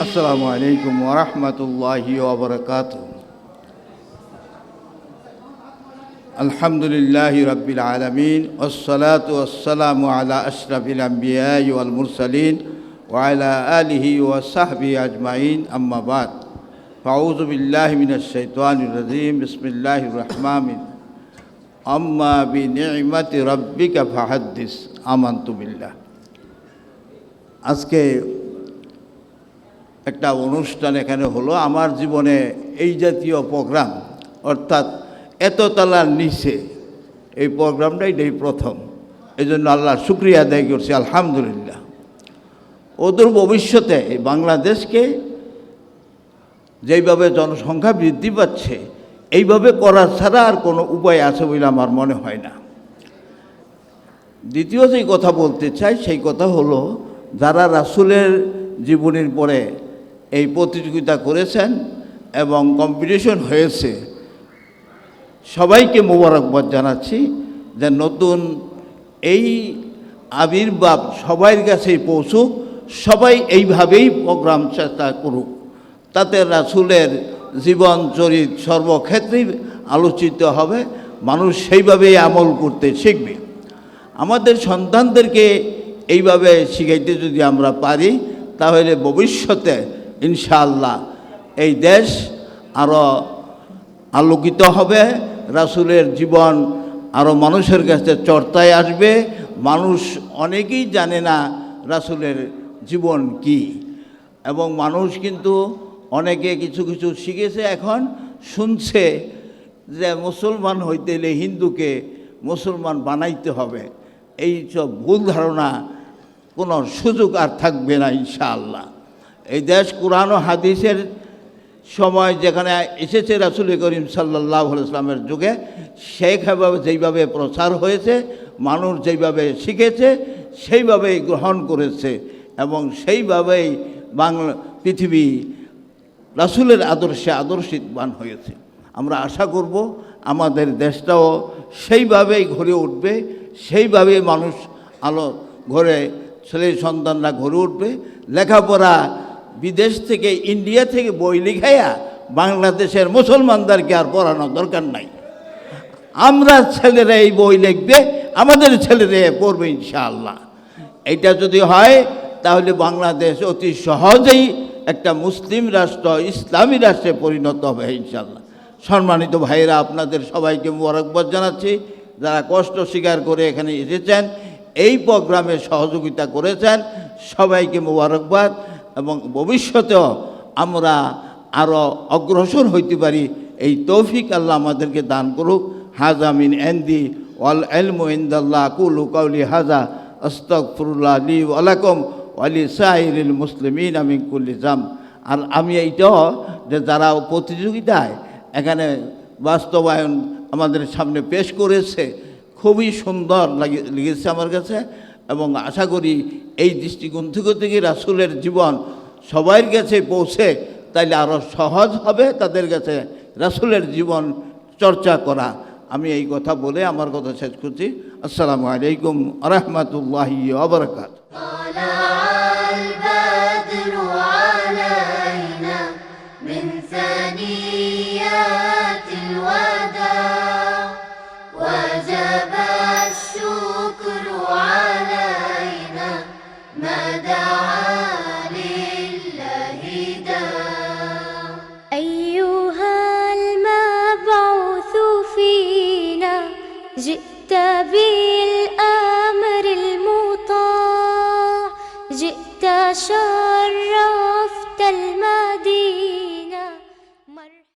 আসসালামু আলাইকুম ওয়া রাহমাতুল্লাহি ওয়া বারাকাতুহু। আলহামদুলিল্লাহি রাব্বিল আলামিন ওয়াসসালাতু ওয়াসসালামু আলা আশরাফিল আমবিয়াই ওয়াল মুরসালিন ওয়া আলা আলিহি ওয়া সাহবিহি আজমাইন, আম্মা বাদ। আউযু বিল্লাহি মিনাশ শাইতানির রাজীম। বিসমিল্লাহির রহমানির রহিম। আম্মা বিনি'মাতি রাব্বিকা ফাহাদ্দিস। আমানতু বিল্লাহ। আজকে একটা অনুষ্ঠান এখানে হলো। আমার জীবনে এই জাতীয় প্রোগ্রাম, অর্থাৎ এততলার নিচে এই প্রোগ্রামটা এটাই প্রথম। এই জন্য আল্লাহর শুকরিয়া আদায় করছি, আলহামদুলিল্লাহ। অদূর ভবিষ্যতে এই বাংলাদেশকে যেইভাবে জনসংখ্যা বৃদ্ধি পাচ্ছে, এইভাবে করার ছাড়া আর কোনো উপায় আছে বলে আমার মনে হয় না। দ্বিতীয় যেই কথা বলতে চাই সেই কথা হলো, যারা রাসূলের জীবনীর পরে এই প্রতিযোগিতা করেছেন এবং কম্পিটিশন হয়েছে, সবাইকে মোবারকবাদ জানাচ্ছি যে নতুন এই আবির্ভাব সবার কাছেই পৌঁছুক, সবাই এইভাবেই প্রোগ্রাম চেষ্টা করুক, তাতে রাসূলের জীবন চরিত সর্বক্ষেত্রেই আলোচিত হবে, মানুষ সেইভাবেই আমল করতে শিখবে। আমাদের সন্তানদেরকে এইভাবে শিখাইতে যদি আমরা পারি, তাহলে ভবিষ্যতে ইনশাআল্লাহ এই দেশ আরও আলোকিত হবে, রাসূলের জীবন আরও মানুষের কাছে চর্চায় আসবে। মানুষ অনেকেই জানে না রাসূলের জীবন কি, এবং মানুষ কিন্তু অনেকে কিছু কিছু শিখেছে, এখন শুনছে যে মুসলমান হইতে হলে হিন্দুকে মুসলমান বানাইতে হবে। এই সব ভুল ধারণা কোনো সুযোগ আর থাকবে না ইনশাআল্লাহ। এই দেশ কোরআন ও হাদিসের সময় যেখানে এসেছে রাসূল করিম সাল্লাল্লাহু আলাইহি ওয়াসাল্লামের যুগে, সেইভাবে যেইভাবে প্রচার হয়েছে, মানুষ যেইভাবে শিখেছে সেইভাবেই গ্রহণ করেছে, এবং সেইভাবেই পৃথিবী রাসূলের আদর্শে আদর্শিতবান হয়েছে। আমরা আশা করব আমাদের দেশটাও সেইভাবেই গড়ে উঠবে, সেইভাবেই মানুষ আলো ঘরে ছেলে সন্তানরা গড়ে উঠবে। লেখাপড়া বিদেশ থেকে, ইন্ডিয়া থেকে বই লিখাইয়া বাংলাদেশের মুসলমানদেরকে আর পড়ানোর দরকার নাই। আমরা ছেলেরা এই বই লিখবে, আমাদের ছেলেরা পড়বে ইনশাআল্লাহ। এইটা যদি হয় তাহলে বাংলাদেশ অতি সহজেই একটা মুসলিম রাষ্ট্র, ইসলামী রাষ্ট্রে পরিণত হবে ইনশাআল্লাহ। সম্মানিত ভাইয়েরা, আপনাদের সবাইকে মোবারকবাদ জানাচ্ছি, যারা কষ্ট স্বীকার করে এখানে এসেছেন, এই প্রোগ্রামে সহযোগিতা করেছেন, সবাইকে মোবারকবাদ। এবং ভবিষ্যতেও আমরা আরও অগ্রসর হইতে পারি, এই তৌফিক আল্লাহ আমাদেরকে দান করুক। হাজা মিন ইনদি ওয়াল ইলমু ইনদাল্লাহ। কুলু কাউলি হাজা আস্তাগফিরুল্লাহ লি ওয়া লাকুম ওয়া লিসাইরিল মুসলিমিন মিন কুল্লি যাম। আর আমি এইটাও যে যারা প্রতিযোগিতায় এখানে বাস্তবায়ন আমাদের সামনে পেশ করেছে, খুবই সুন্দর লেগেছে আমার কাছে, এবং আশা করি এই দৃষ্টিকোণ থেকে রাসূলের জীবন সবার কাছে পৌঁছে, তাইলে আরও সহজ হবে তাদের কাছে রাসূলের জীবন চর্চা করা। আমি এই কথা বলে আমার কথা শেষ করছি। আসসালামু আলাইকুম ওয়া রাহমাতুল্লাহি ওয়া বারাকাতুহু। جئت بالأمر المطاع، جئت شرا